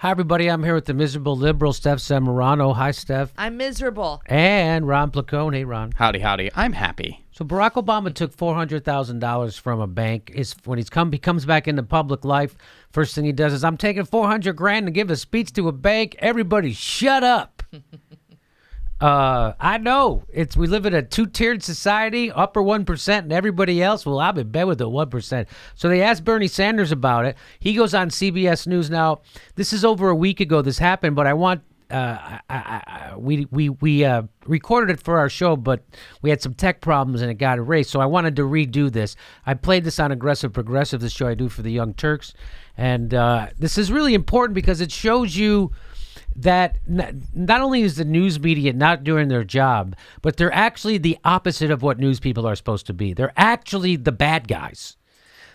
Hi, everybody. I'm here with the miserable liberal, Steph Zamorano. Hi, Steph. I'm miserable. And Ron Placone. Hey, Ron. Howdy, howdy. I'm happy. So Barack Obama took $400,000 from a bank. When he comes back into public life, first thing he does is, I'm taking $400,000 to give a speech to a bank. Everybody shut up. I know. We live in a two-tiered society, upper 1%, and everybody else, well, I'm in bed with the 1%. So they asked Bernie Sanders about it. He goes on CBS News now. This is over a week ago this happened, but I want we recorded it for our show, but we had some tech problems and it got erased. So I wanted to redo this. I played this on Aggressive Progressive, the show I do for the Young Turks. And this is really important because it shows you that not only is the news media not doing their job, but they're actually the opposite of what news people are supposed to be. They're actually the bad guys.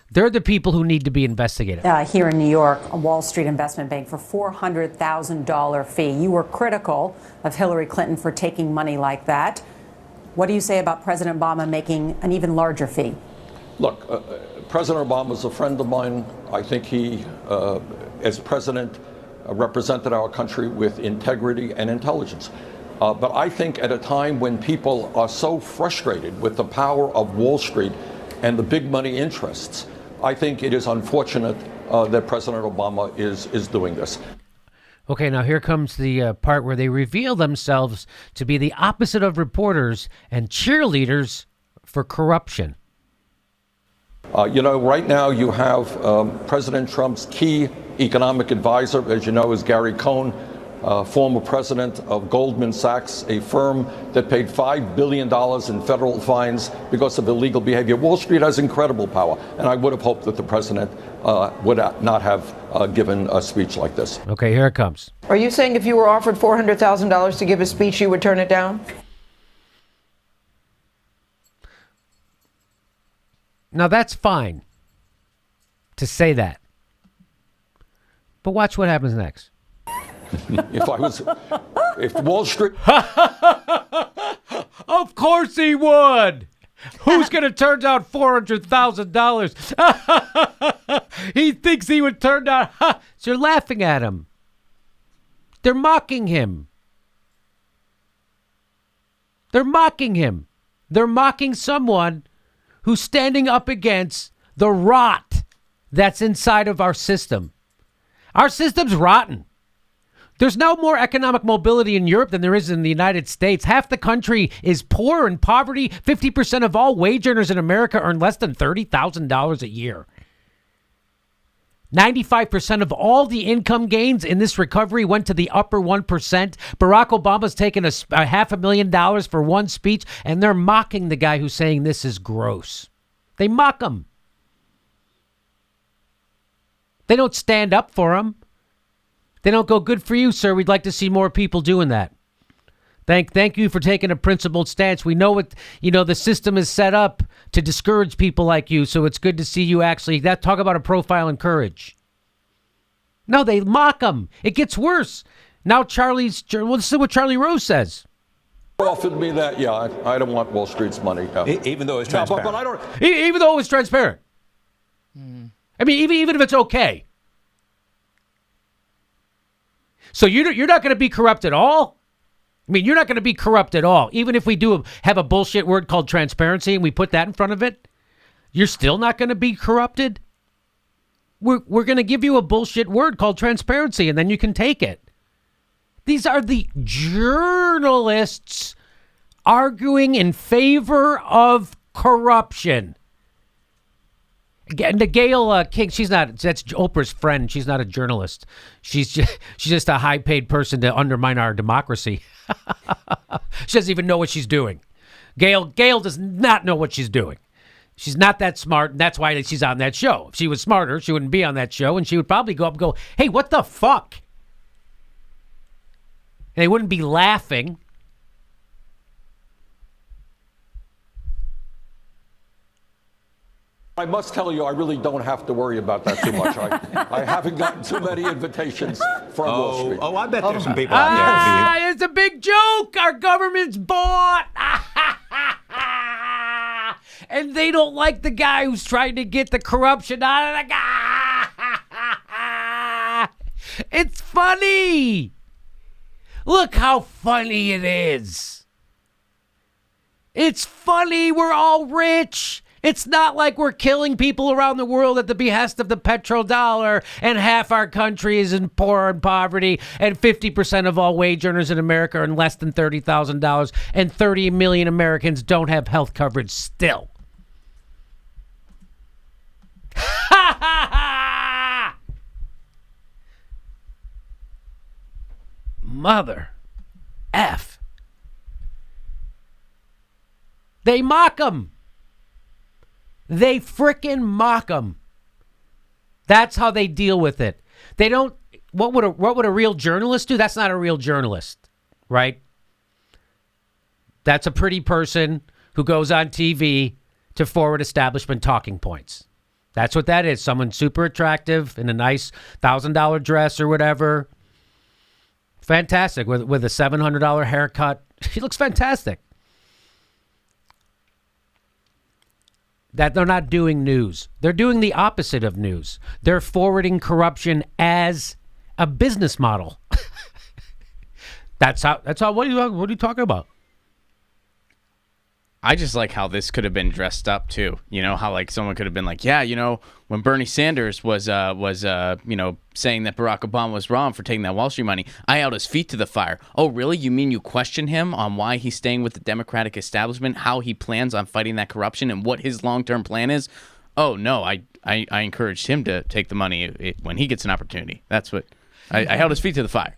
They're the people who need to be investigated. Here in New York, a Wall Street investment bank for $400,000 fee. You were critical of Hillary Clinton for taking money like that. What do you say about President Obama making an even larger fee? Look, President Obama is a friend of mine. I think he, as president, represented our country with integrity and intelligence. But I think at a time when people are so frustrated with the power of Wall Street and the big money interests, I think it is unfortunate that President Obama is doing this. Okay, now here comes the part where they reveal themselves to be the opposite of reporters and cheerleaders for corruption. Right now you have President Trump's key economic advisor, as you know, is Gary Cohn, former president of Goldman Sachs, a firm that paid $5 billion in federal fines because of illegal behavior. Wall Street has incredible power, and I would have hoped that the president would not have given a speech like this. Okay, here it comes. Are you saying if you were offered $400,000 to give a speech, you would turn it down? Now, that's fine to say that. But watch what happens next. If Wall Street... Of course he would. Who's going to turn down $400,000? He thinks he would turn down... So you're laughing at him. They're mocking him. They're mocking him. They're mocking someone who's standing up against the rot that's inside of our system. Our system's rotten. There's no more economic mobility in Europe than there is in the United States. Half the country is poor and poverty. 50% of all wage earners in America earn less than $30,000 a year. 95% of all the income gains in this recovery went to the upper 1%. Barack Obama's taken a $500,000 for one speech, and they're mocking the guy who's saying this is gross. They mock him. They don't stand up for him. They don't go, good for you, sir. We'd like to see more people doing that. Thank you for taking a principled stance. We know the system is set up to discourage people like you, so it's good to see you actually talk about a profile in courage. No, they mock him. It gets worse. Now this is what Charlie Rose says. Offered me that, yeah, I don't want Wall Street's money. Even though it's transparent. But I don't... Even though it's transparent. I mean, even if it's okay. So you're not going to be corrupt at all? I mean, you're not going to be corrupt at all. Even if we do have a bullshit word called transparency and we put that in front of it, you're still not going to be corrupted? We're going to give you a bullshit word called transparency, and then you can take it. These are the journalists arguing in favor of corruption. The Gayle King, that's Oprah's friend. She's not a journalist. She's just a high-paid person to undermine our democracy. She doesn't even know what she's doing. Gayle does not know what she's doing. She's not that smart, and that's why she's on that show. If she was smarter, she wouldn't be on that show, and she would probably go up and go, hey, what the fuck? And they wouldn't be laughing. I must tell you, I really don't have to worry about that too much. I haven't gotten too many invitations from Wall Street. I bet there's some people out there. It's a big joke. Our government's bought. And they don't like the guy who's trying to get the corruption out of the guy. It's funny. Look how funny it is. It's funny. We're all rich. It's not like we're killing people around the world at the behest of the petrodollar, and half our country is in poor and poverty, and 50% of all wage earners in America are in less than $30,000, and 30 million Americans don't have health coverage still. Ha ha ha! Mother F. They mock them. They frickin' mock them. That's how they deal with it. They don't. What would a real journalist do? That's not a real journalist, right? That's a pretty person who goes on TV to forward establishment talking points. That's what that is. Someone super attractive in a nice $1,000 dress or whatever. Fantastic with a $700 haircut. He looks fantastic. That they're not doing news. They're doing the opposite of news. They're forwarding corruption as a business model. That's how, what are you talking about? I just like how this could have been dressed up too. You know, how like someone could have been like, yeah, you know, when Bernie Sanders was saying that Barack Obama was wrong for taking that Wall Street money, I held his feet to the fire. Oh, really? You mean you question him on why he's staying with the Democratic establishment, how he plans on fighting that corruption, and what his long-term plan is? Oh, no, I encouraged him to take the money when he gets an opportunity. That's what I held his feet to the fire.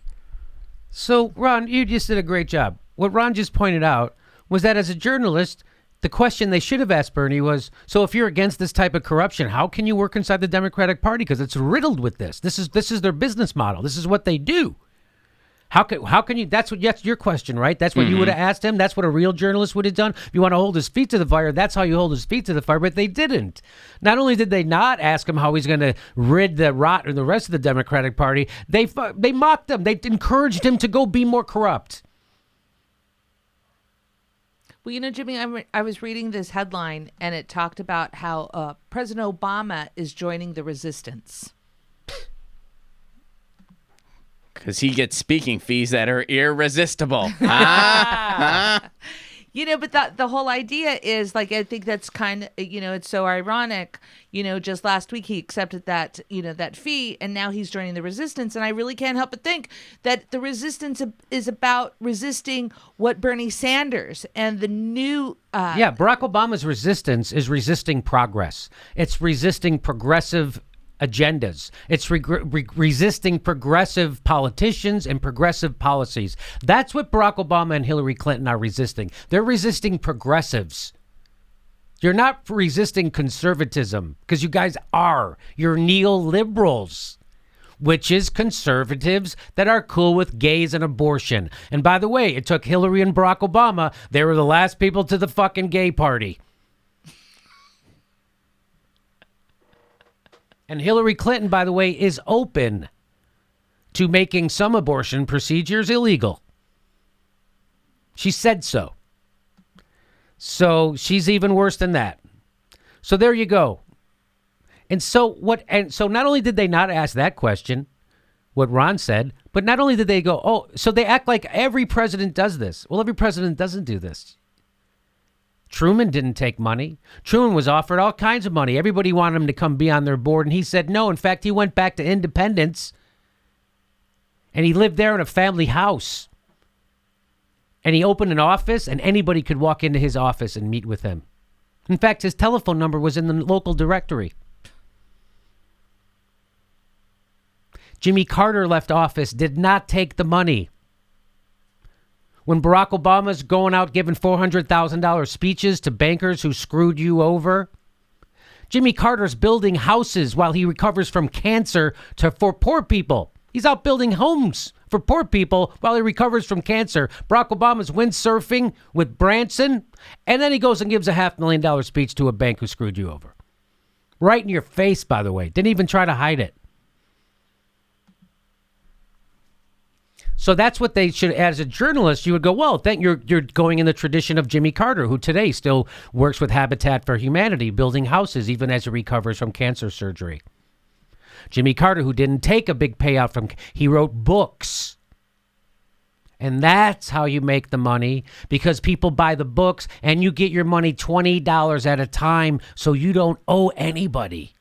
So, Ron, you just did a great job. What Ron just pointed out was that as a journalist, the question they should have asked Bernie was, so if you're against this type of corruption, how can you work inside the Democratic Party? Because it's riddled with this. This is their business model. This is what they do. How can you? That's your question, right? That's what you would have asked him. That's what a real journalist would have done. If you want to hold his feet to the fire, that's how you hold his feet to the fire. But they didn't. Not only did they not ask him how he's going to rid the rot of the rest of the Democratic Party, they mocked him. They encouraged him to go be more corrupt. Well, you know, Jimmy, I was reading this headline, and it talked about how President Obama is joining the resistance. Because he gets speaking fees that are irresistible. You know, but the whole idea is, like, I think that's kind of, you know, it's so ironic. You know, just last week he accepted that, you know, that fee, and now he's joining the resistance. And I really can't help but think that the resistance is about resisting what Bernie Sanders and the new... Barack Obama's resistance is resisting progress. It's resisting progressive agendas. It's resisting progressive politicians and progressive policies. That's what Barack Obama and Hillary Clinton are resisting. They're resisting progressives. You're not resisting conservatism, because you guys are. You're neoliberals, which is conservatives that are cool with gays and abortion. And by the way, it took Hillary and Barack Obama. They were the last people to the fucking gay party. And Hillary Clinton, by the way, is open to making some abortion procedures illegal. She said so. So she's even worse than that. So there you go. And so not only did they not ask that question, what Ron said, but not only did they go, oh, so they act like every president does this. Well, every president doesn't do this. Truman didn't take money. Truman was offered all kinds of money. Everybody wanted him to come be on their board, and he said no. In fact, he went back to independence, and he lived there in a family house. And he opened an office, and anybody could walk into his office and meet with him. In fact, his telephone number was in the local directory. Jimmy Carter left office, did not take the money. When Barack Obama's going out giving $400,000 speeches to bankers who screwed you over, Jimmy Carter's building houses while he recovers from cancer for poor people. He's out building homes for poor people while he recovers from cancer. Barack Obama's windsurfing with Branson, and then he goes and gives a $500,000 speech to a bank who screwed you over. Right in your face, by the way. Didn't even try to hide it. So that's what they should, as a journalist, you would go, well, you're going in the tradition of Jimmy Carter, who today still works with Habitat for Humanity, building houses even as he recovers from cancer surgery. Jimmy Carter, who didn't take a big payout he wrote books. And that's how you make the money, because people buy the books and you get your money $20 at a time, so you don't owe anybody.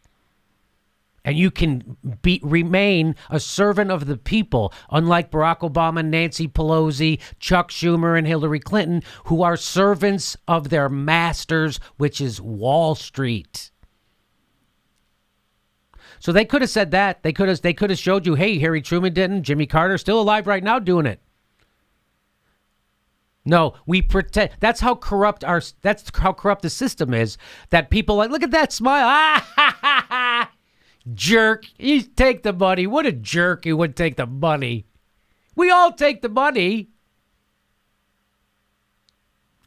And you can remain a servant of the people, unlike Barack Obama, Nancy Pelosi, Chuck Schumer, and Hillary Clinton, who are servants of their masters, which is Wall Street. So they could have said that. They could have showed you, hey, Harry Truman didn't. Jimmy Carter still alive right now doing it. No, we pretend. That's how corrupt the system is. That people like, look at that smile. Ah, ha, ha, ha. Jerk. You take the money. What a jerk. He would take the money. We all take the money.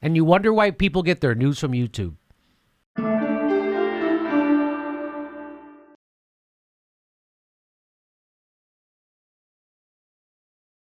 And you wonder why people get their news from YouTube.